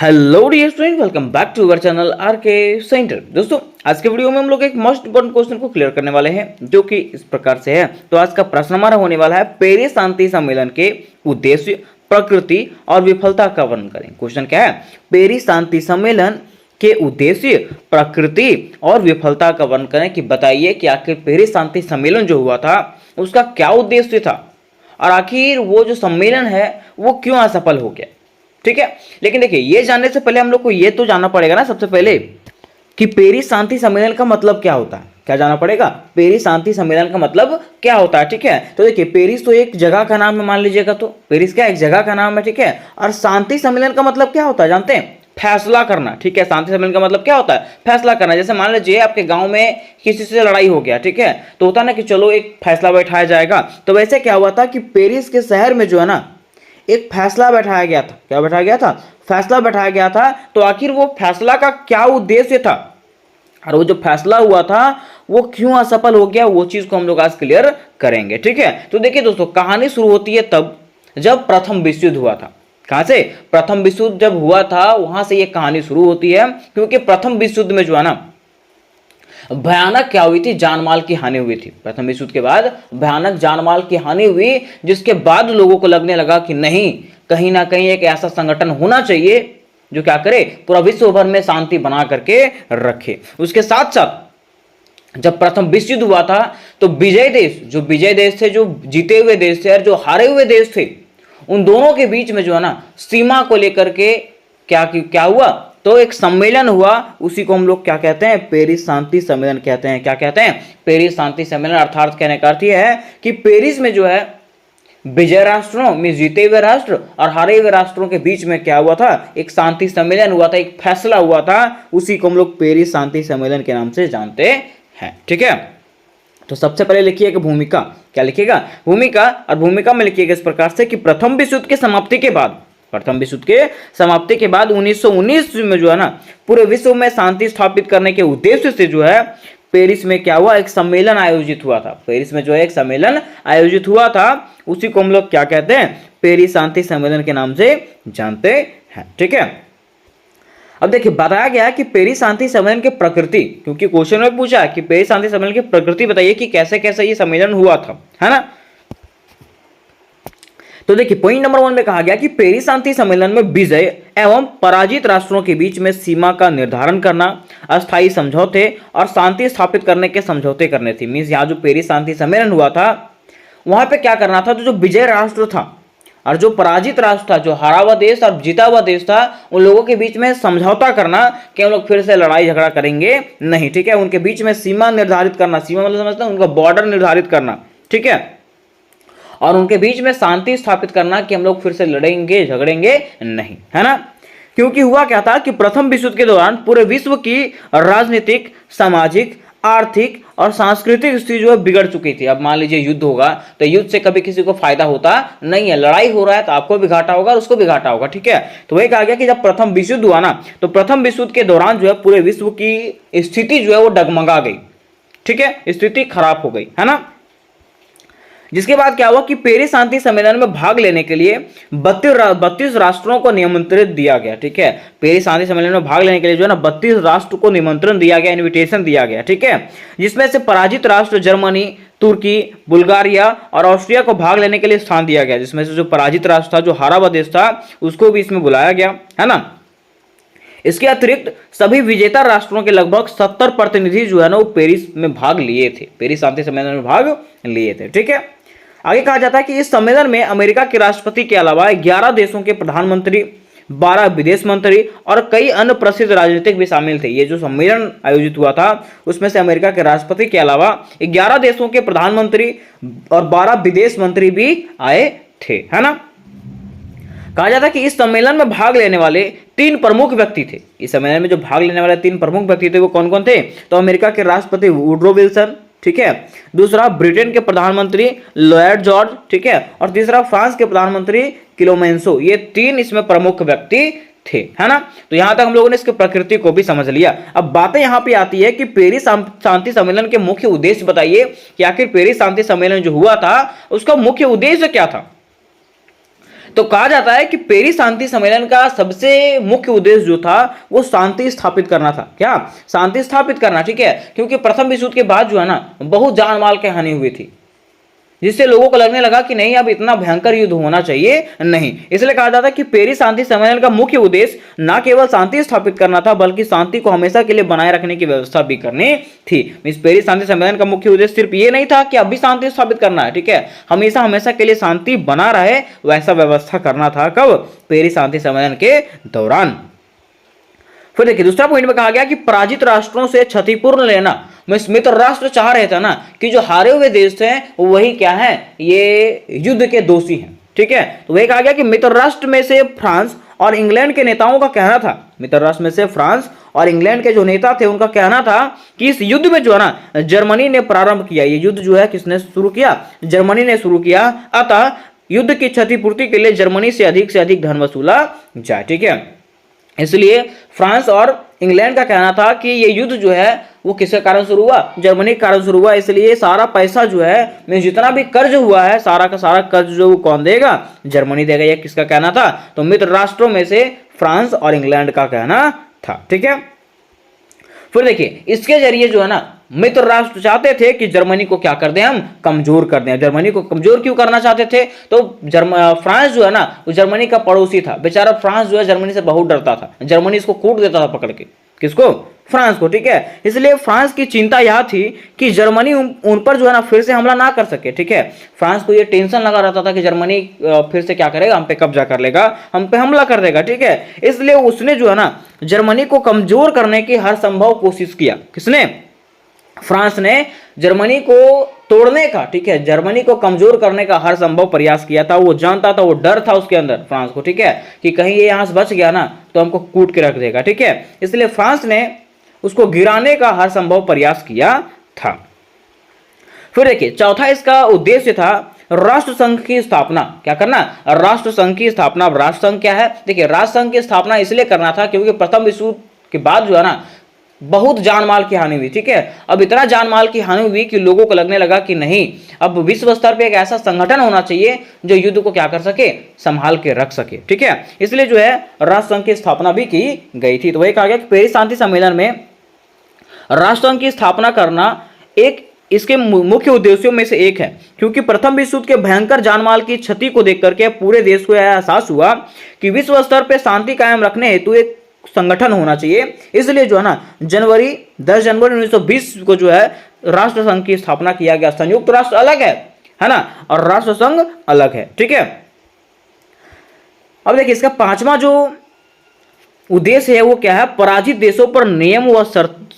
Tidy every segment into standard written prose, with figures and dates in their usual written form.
Hello dear student, welcome back to our channel R K centre. दोस्तों, आज के वीडियो में हम लोग एक मोस्ट इंपोर्टेंट क्वेश्चन को क्लियर करने वाले हैं, जो कि इस प्रकार से है। तो आज का प्रश्न हमारा होने वाला है, पेरिस शांति सम्मेलन के उद्देश्य, प्रकृति और विफलता का वर्णन करें। क्वेश्चन क्या है? पेरिस शांति सम्मेलन के उद्देश्य, प्रकृति और विफलता का वर्णन करें। कि बताइए कि आखिर पेरिस शांति सम्मेलन जो हुआ था उसका क्या उद्देश्य था, और आखिर वो जो सम्मेलन है वो क्यों असफल हो गया। ठीक है, लेकिन देखिए, ये जानने से पहले हम लोग को ये तो जानना पड़ेगा ना सबसे पहले कि पेरिस शांति सम्मेलन का मतलब क्या होता है। क्या जानना पड़ेगा? पेरिस शांति सम्मेलन का मतलब क्या होता है। ठीक है, तो देखिए, पेरिस तो एक जगह का नाम है, मान लीजिएगा। तो पेरिस क्या एक जगह का नाम है, ठीक है। और शांति सम्मेलन का मतलब क्या होता है जानते हैं? फैसला करना। ठीक है, शांति सम्मेलन का मतलब क्या होता है? फैसला करना। जैसे मान लीजिए आपके गांव में किसी से लड़ाई हो गया, ठीक है, तो होता ना कि चलो एक फैसला बैठाया जाएगा। तो वैसे क्या हुआ था कि पेरिस के शहर में जो है ना एक फैसला बैठाया गया था। क्या बैठाया गया था? फैसला बैठाया गया था। तो आखिर वो फैसला का क्या उद्देश्य था, और वो जो फैसला हुआ था वो क्यों असफल हो गया, वो चीज को हम लोग आज क्लियर करेंगे। ठीक है, तो देखिए दोस्तों, कहानी शुरू होती है तब जब प्रथम विश्व युद्ध हुआ था। कहां से? प्रथम विश्व युद्ध जब हुआ था वहां से ये कहानी शुरू होती है। क्योंकि प्रथम विश्व युद्ध में जो है ना भयानक क्या हुई थी? जानमाल की हानि हुई थी। प्रथम विश्व युद्ध के बाद भयानक जानमाल की हानि हुई, जिसके बाद लोगों को लगने लगा कि नहीं, कहीं ना कहीं एक ऐसा संगठन होना चाहिए जो क्या करे, पूरा विश्व भर में शांति बना करके रखे। उसके साथ साथ जब प्रथम विश्व युद्ध हुआ था तो विजय देश, जो विजय देश थे, जो जीते हुए देश थे, और जो हारे हुए देश थे, उन दोनों के बीच में जो है ना सीमा को लेकर के क्या हुआ, तो एक सम्मेलन हुआ। उसी को हम लोग क्या कहते हैं? पेरिस शांति सम्मेलन कहते हैं। क्या कहते हैं? पेरिस शांति सम्मेलन। अर्थात कहने का अर्थ यह है कि पेरिस में जो है विजय राष्ट्रों में, जीते हुए राष्ट्र और हारे हुए राष्ट्रों के बीच में क्या हुआ था? एक शांति सम्मेलन हुआ था, एक फैसला हुआ था। उसी को हम लोग पेरिस शांति सम्मेलन के नाम से जानते हैं। ठीक है, तो सबसे पहले लिखिएगा भूमिका। क्या लिखिएगा? भूमिका। और भूमिका में लिखिएगा इस प्रकार से कि प्रथम विश्व युद्ध की समाप्ति के बाद, प्रथम विश्व युद्ध के समाप्ति के बाद 1919 में जो है ना पूरे विश्व में शांति स्थापित करने के उद्देश्य से जो है पेरिस में क्या हुआ? एक सम्मेलन आयोजित हुआ था। पेरिस में जो है एक सम्मेलन आयोजित हुआ था। उसी को हम लोग क्या कहते हैं? पेरिस शांति सम्मेलन के नाम से जानते हैं। ठीक है, अब देखिए, बताया गया है कि पेरिस शांति सम्मेलन की प्रकृति, क्योंकि क्वेश्चन में पूछा कि पेरिस शांति सम्मेलन की प्रकृति बताइए कि कैसे कैसे ये सम्मेलन हुआ था, है ना। तो देखिए, पॉइंट नंबर 1 में कहा गया कि पेरिस शांति सम्मेलन में विजय एवं पराजित राष्ट्रों के बीच में सीमा का निर्धारण करना, अस्थायी समझौते और शांति स्थापित करने के समझौते करने थे। मीन्स यहाँ जो पेरिस शांति सम्मेलन हुआ था वहां पे क्या करना था? तो जो विजय राष्ट्र था और जो पराजित राष्ट्र था, जो हारा हुआ देश और जीता हुआ देश था, उन लोगों के बीच में समझौता करना कि हम लोग फिर से लड़ाई झगड़ा करेंगे नहीं। ठीक है, उनके बीच में सीमा निर्धारित करना। सीमा मतलब समझते हैं, उनका बॉर्डर निर्धारित करना। ठीक है, और उनके बीच में शांति स्थापित करना कि हम लोग फिर से लड़ेंगे झगड़ेंगे नहीं, है ना। क्योंकि हुआ क्या था कि प्रथम विश्व युद्ध के दौरान पूरे विश्व की राजनीतिक, सामाजिक, आर्थिक और सांस्कृतिक स्थिति जो है बिगड़ चुकी थी। अब मान लीजिए युद्ध होगा तो युद्ध से कभी किसी को फायदा होता नहीं है। लड़ाई हो रहा है तो आपको भी घाटा होगा और उसको भी घाटा होगा। ठीक है, तो वही कहा गया कि जब प्रथम विश्व युद्ध हुआ ना, तो प्रथम विश्व युद्ध के दौरान जो है पूरे विश्व की स्थिति जो है वो डगमगा गई। ठीक है, स्थिति खराब हो गई, है ना। जिसके बाद क्या हुआ कि पेरिस शांति सम्मेलन में भाग लेने के लिए 32 राष्ट्रों को निमंत्रित दिया गया। ठीक है, पेरिस शांति सम्मेलन में भाग लेने के लिए जो है ना 32 राष्ट्र को निमंत्रण दिया गया, इनविटेशन दिया गया। ठीक है, जिसमें से पराजित राष्ट्र जर्मनी, तुर्की, बुल्गारिया और ऑस्ट्रिया को भाग लेने के लिए स्थान दिया गया। जिसमें से जो पराजित राष्ट्र था, जो हारा हुआ देश था, उसको भी इसमें बुलाया गया, है ना। इसके अतिरिक्त सभी विजेता राष्ट्रों के लगभग 70 प्रतिनिधि जो है ना वो पेरिस में भाग लिए थे, पेरिस शांति सम्मेलन में भाग लिए थे। ठीक है, आगे कहा जाता है कि इस सम्मेलन में अमेरिका के राष्ट्रपति के अलावा 11 देशों के प्रधानमंत्री, 12 विदेश मंत्री और कई अन्य प्रसिद्ध राजनीतिक भी शामिल थे। ये जो सम्मेलन आयोजित हुआ था उसमें से अमेरिका के राष्ट्रपति के अलावा 11 देशों के प्रधानमंत्री और 12 विदेश मंत्री भी आए थे, है ना। कहा जाता है कि इस सम्मेलन में भाग लेने वाले 3 प्रमुख व्यक्ति थे। इस सम्मेलन में जो भाग लेने वाले 3 प्रमुख व्यक्ति थे वो कौन कौन थे? तो अमेरिका के राष्ट्रपति वुडरो विल्सन, ठीक है, दूसरा ब्रिटेन के प्रधानमंत्री लॉयड जॉर्ज, ठीक है, और तीसरा फ्रांस के प्रधानमंत्री क्लेमेंसो। ये 3 इसमें प्रमुख व्यक्ति थे, है ना। तो यहां तक हम लोगों ने इसकी प्रकृति को भी समझ लिया। अब बातें यहां पे आती है कि पेरिस शांति सम्मेलन के मुख्य उद्देश्य बताइए कि आखिर पेरिस शांति सम्मेलन जो हुआ था उसका मुख्य उद्देश्य क्या था। तो कहा जाता है कि पेरिस शांति सम्मेलन का सबसे मुख्य उद्देश्य जो था वो शांति स्थापित करना था। क्या? शांति स्थापित करना, ठीक है। क्योंकि प्रथम विश्व युद्ध के बाद जो है ना बहुत जान माल की हानि हुई थी, जिससे लोगों को लगने लगा कि नहीं अब इतना भयंकर युद्ध होना चाहिए नहीं। इसलिए कहा जाता है कि पेरिस शांति सम्मेलन का मुख्य उद्देश्य न केवल शांति स्थापित करना था बल्कि शांति को हमेशा के लिए बनाए रखने की व्यवस्था भी करनी थी। इस पेरिस शांति सम्मेलन का मुख्य उद्देश्य सिर्फ ये नहीं था कि अभी शांति स्थापित करना है, ठीक है, हमेशा हमेशा के लिए शांति बना रहे वैसा व्यवस्था करना था। कब? पेरिस शांति सम्मेलन के दौरान। फिर देखिए दूसरा पॉइंट में कहा गया कि पराजित राष्ट्रों से क्षतिपूर्ण लेना। मित्र राष्ट्र चाह रहे थे ना कि जो हारे हुए देश थे वही क्या है, ये युद्ध के दोषी हैं, ठीक है। तो वही कहा गया कि मित्र राष्ट्र में से फ्रांस और इंग्लैंड के नेताओं का कहना था, मित्र राष्ट्र में से फ्रांस और इंग्लैंड के जो नेता थे उनका कहना था कि इस युद्ध में जो है ना जर्मनी ने प्रारंभ किया, ये युद्ध जो है किसने शुरू किया? जर्मनी ने शुरू किया। अतः युद्ध की क्षतिपूर्ति के लिए जर्मनी से अधिक धन वसूला जाए, ठीक है। इसलिए फ्रांस और इंग्लैंड का कहना था कि ये युद्ध जो है वो किसके कारण शुरू हुआ? जर्मनी के कारण शुरू हुआ। इसलिए सारा पैसा जो है में जितना भी कर्ज हुआ है सारा का सारा कर्ज जो वो कौन देगा? जर्मनी देगा। ये किसका कहना था? तो मित्र राष्ट्रों में से फ्रांस और इंग्लैंड का कहना था, ठीक है। फिर देखिए इसके जरिए जो है ना मित्र राष्ट्र चाहते थे कि जर्मनी को क्या कर दें, हम कमजोर कर दें। जर्मनी को कमजोर क्यों करना चाहते थे? तो फ्रांस जो है ना वो जर्मनी का पड़ोसी था। बेचारा फ्रांस जो है जर्मनी से बहुत डरता था, जर्मनी इसको कूट देता था पकड़ के। किसको? फ्रांस को, ठीक है। इसलिए फ्रांस की चिंता यह थी कि जर्मनी उन पर जो है ना फिर से हमला ना कर सके, ठीक है। फ्रांस को ये टेंशन लगा रहता था कि जर्मनी फिर से क्या करेगा, हम पे कब्जा कर लेगा, हम पे हमला कर देगा, ठीक है। इसलिए उसने जो है ना जर्मनी को कमजोर करने की हर संभव कोशिश किया। किसने? फ्रांस ने जर्मनी को तोड़ने का, ठीक है, जर्मनी को कमजोर करने का हर संभव प्रयास किया था। वो जानता था, वो डर था उसके अंदर फ्रांस को, ठीक है, कि कहीं ये यहां से बच गया ना तो हमको कूट के रख देगा, ठीक है। इसलिए फ्रांस ने उसको गिराने का हर संभव प्रयास किया था। फिर देखिए चौथा इसका उद्देश्य था राष्ट्र संघ की स्थापना। क्या करना? राष्ट्र संघ की स्थापना। राष्ट्र संघ क्या है? देखिए राष्ट्र संघ की स्थापना इसलिए करना था क्योंकि प्रथम विश्व युद्ध के बाद जो है ना बहुत जान माल की हानि हुई, ठीक है। अब इतना जान माल की हानि हुई कि लोगों को लगने लगा कि नहीं अब विश्व स्तर पे एक ऐसा संगठन होना चाहिए जो युद्ध को क्या कर सके, संभाल के रख सके, ठीक है। इसलिए जो है राष्ट्र संघ की स्थापना भी की गई थी। तो वही कहा गया कि पेरिस शांति सम्मेलन में राष्ट्र संघ की स्थापना करना एक इसके मुख्य उद्देश्यों में से एक है, क्योंकि प्रथम विश्व युद्ध के भयंकर जानमाल की क्षति को देख करके पूरे देश को यह एहसास हुआ कि विश्व स्तर पर शांति कायम रखने हेतु एक संगठन होना चाहिए। इसलिए जो है ना 10 जनवरी 1920 को जो है राष्ट्र संघ की स्थापना किया गया। संयुक्त राष्ट्र अलग है ना, और राष्ट्र संघ अलग है, ठीक है। अब देखिए इसका पांचवा जो उद्देश्य है वो क्या है? पराजित देशों पर नियम व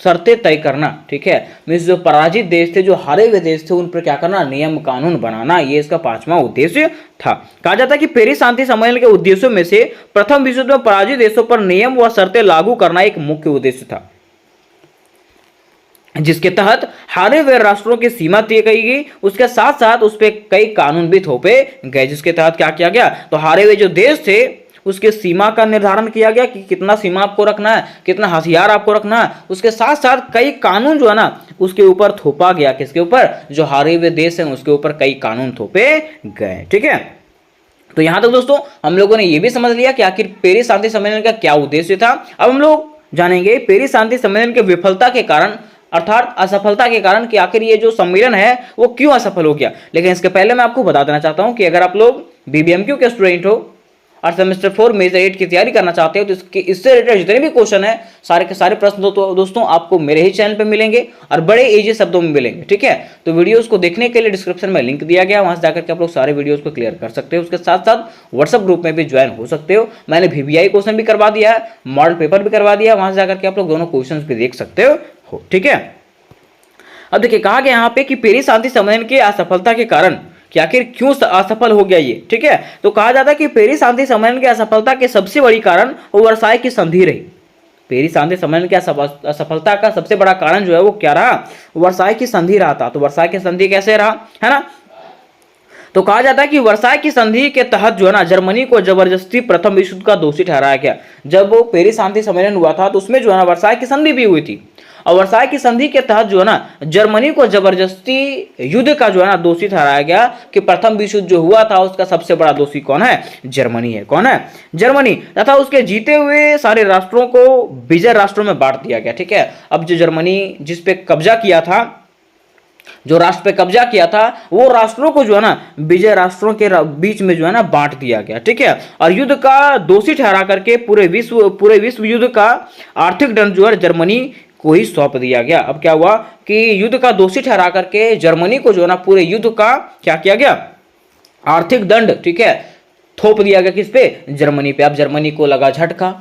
शर्तें तय करना, ठीक है। मीन्स जो पराजित देश थे, जो हारे हुए देश थे, उन पर क्या करना? नियम कानून बनाना। ये इसका पांचवा उद्देश्य था। कहा जाता है कि पेरिस शांति सम्मेलन के उद्देश्यों में से प्रथम विश्व युद्ध में पराजित देशों पर नियम व शर्तें लागू करना एक मुख्य उद्देश्य था, जिसके तहत हारे हुए राष्ट्रों की सीमा तय की गई। उसके साथ साथ उस पर कई कानून भी थोपे गए, जिसके तहत क्या किया गया? तो हारे हुए जो देश थे उसके सीमा का निर्धारण किया गया कि कितना सीमा आपको रखना है, कितना हथियार आपको रखना है। उसके साथ साथ कई कानून जो है ना उसके ऊपर थोपा गया। किसके ऊपर? जो हारे हुए देश हैं उसके ऊपर कई कानून थोपे गए, ठीक है। तो यहां तक दोस्तों हम लोगों ने यह भी समझ लिया कि आखिर पेरिस शांति सम्मेलन का क्या उद्देश्य था। अब हम लोग जानेंगे पेरिस शांति सम्मेलन के विफलता के कारण अर्थात असफलता के कारण कि आखिर ये जो सम्मेलन है वो क्यों असफल हो गया। लेकिन इसके पहले मैं आपको बता देना चाहता हूं कि अगर आप लोग बीबीएमक्यू के स्टूडेंट हो और सेमेस्टर 4 मेजर 8 की तैयारी करना चाहते हो तो इससे रिलेटेड जितने भी क्वेश्चन है सारे के सारे प्रश्न तो दोस्तों आपको मेरे ही चैनल पे मिलेंगे और बड़े इजी शब्दों में मिलेंगे, ठीक है। तो वीडियोस को देखने के लिए डिस्क्रिप्शन में लिंक दिया गया, वहां से जाकर के आप लोग सारे वीडियोस को क्लियर कर सकते हो। उसके साथ साथ व्हाट्सएप ग्रुप में भी ज्वाइन हो सकते हो। मैंने VBI क्वेश्चन भी करवा दिया है, मॉडल पेपर भी करवा दिया, वहां से जाकर के आप लोग दोनों क्वेश्चन भी देख सकते हो, ठीक है। अब देखिए कहा गया यहाँ पे कि पेरिस शांति सम्मेलन की असफलता के कारण कि आखिर क्यों असफल हो गया ये, ठीक है। तो कहा जाता है कि पेरिस शांति सम्मेलन की असफलता के सबसे बड़ी कारण वो वर्साई की संधि रही। पेरिस शांति सम्मेलन की असफलता का सबसे बड़ा कारण जो है वो क्या रहा? वर्साई की संधि रहा था। तो वर्साई की संधि कैसे रहा, है ना? तो कहा जाता है कि वर्साई की संधि के तहत जो है ना जर्मनी को जबरदस्ती प्रथम विश्व युद्ध का दोषी ठहराया गया। जब वो पेरिस शांति सम्मेलन हुआ था तो उसमें जो है ना वर्साई की संधि भी हुई थी और वर्साई की संधि के तहत जो है ना जर्मनी को जबरदस्ती युद्ध का जो है ना दोषी ठहराया गया कि प्रथम विश्व युद्ध जो हुआ था उसका सबसे बड़ा दोषी कौन है? जर्मनी है। कौन है? जर्मनी। तथा उसके जीते हुए सारे राष्ट्रों को विजय राष्ट्रों में बांट दिया गया। ठीक है, अब जो जर्मनी जिस पे कब्जा किया था, जो राष्ट्र पे कब्जा किया था, वो राष्ट्रों को जो है ना विजय राष्ट्रों के बीच में जो है ना बांट दिया गया। ठीक है, और युद्ध का दोषी ठहरा करके पूरे विश्व युद्ध का आर्थिक दंड जो है जर्मनी को ही सौंप दिया गया। अब क्या हुआ कि युद्ध का दोषी ठहरा करके जर्मनी को जो है ना पूरे युद्ध का क्या किया गया? आर्थिक दंड, ठीक है, थोप दिया गया। किस पे? जर्मनी पे। अब जर्मनी को लगा झटका,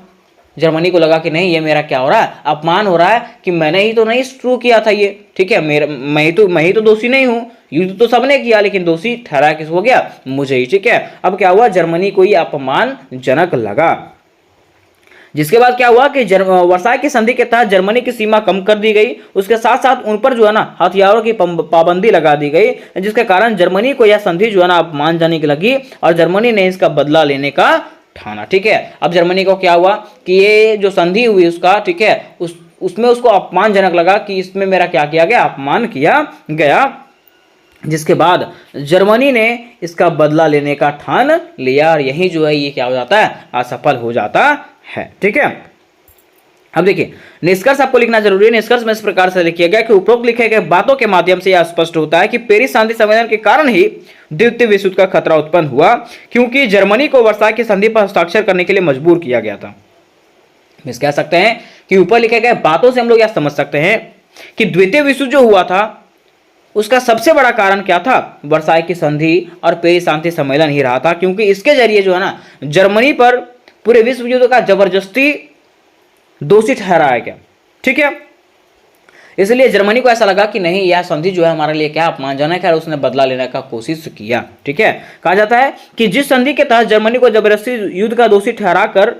जर्मनी को लगा कि नहीं ये मेरा क्या हो रहा है? अपमान हो रहा है कि मैंने ही तो नहीं शुरू किया था ये। ठीक है, मैं ही तो दोषी नहीं हूं, युद्ध तो सबने किया लेकिन दोषी ठहरा किस हो गया? मुझे ही। ठीक है, अब क्या हुआ? जर्मनी को ये अपमानजनक लगा, जिसके बाद क्या हुआ कि वर्साई की संधि के तहत जर्मनी की सीमा कम कर दी गई। उसके साथ साथ उन पर जो है ना हथियारों की पाबंदी लगा दी गई, जिसके कारण जर्मनी को यह संधि जो है ना अपमानजनक लगी और जर्मनी ने इसका बदला लेने का ठाना। ठीक है, अब जर्मनी को क्या हुआ कि ये जो संधि हुई उसका, ठीक है, उसमें उसको अपमानजनक लगा कि इसमें मेरा क्या किया गया? अपमान किया गया, जिसके बाद जर्मनी ने इसका बदला लेने का ठान लिया और यही जो है ये क्या हो जाता है? असफल हो जाता है। ठीक है, अब देखिए निष्कर्ष आपको लिखना जरूरी है। निष्कर्ष में इस प्रकार से लिखिए गया कि उपरोक्त लिखे गए बातों के माध्यम से यह स्पष्ट होता है कि पेरिस शांति सम्मेलन के कारण ही द्वितीय विश्व युद्ध का खतरा उत्पन्न हुआ, क्योंकि जर्मनी को वर्साई की संधि पर हस्ताक्षर करने के लिए मजबूर किया गया था। इस कह सकते हैं कि ऊपर लिखे गए बातों से हम लोग यह समझ सकते हैं कि द्वितीय विश्व युद्ध जो हुआ था उसका सबसे बड़ा कारण क्या था? वर्साई की संधि और पेरिस शांति सम्मेलन ही रहा था, क्योंकि इसके जरिए जो है ना जर्मनी पर पूरे विश्व युद्ध का जबरदस्ती दोषी ठहराया गया। ठीक है, इसलिए जर्मनी को ऐसा लगा कि नहीं यह संधि जो है हमारे लिए क्या अपमानजनक है और उसने बदला लेने का कोशिश किया। ठीक है, कहा जाता है कि जिस संधि के तहत जर्मनी को जबरदस्ती युद्ध का दोषी ठहराकर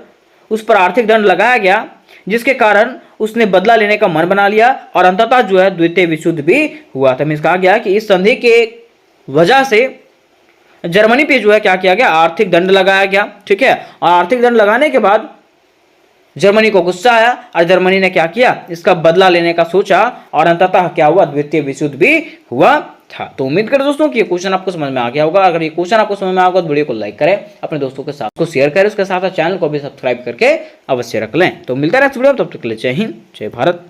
उस पर आर्थिक दंड लगाया गया, जिसके कारण उसने बदला लेने का मन बना लिया और अंततः जो है द्वितीय विश्व युद्ध भी हुआ था। कहा गया कि इस संधि के वजह से जर्मनी पे जो है क्या किया गया? आर्थिक दंड लगाया गया। ठीक है, और आर्थिक दंड लगाने के बाद जर्मनी को गुस्सा आया और जर्मनी ने क्या किया? इसका बदला लेने का सोचा और अंततः क्या हुआ? द्वितीय विश्व युद्ध भी हुआ था। तो उम्मीद करें दोस्तों कि ये क्वेश्चन आपको समझ में आ गया होगा। अगर ये क्वेश्चन आपको समझ में आ गया तो वीडियो को लाइक करें, अपने दोस्तों के साथ को शेयर करें, उसके साथ चैनल को भी सब्सक्राइब करके अवश्य रख लें। तो मिलता है नेक्स्ट वीडियो में, तब तक के लिए जय हिंद, जय भारत।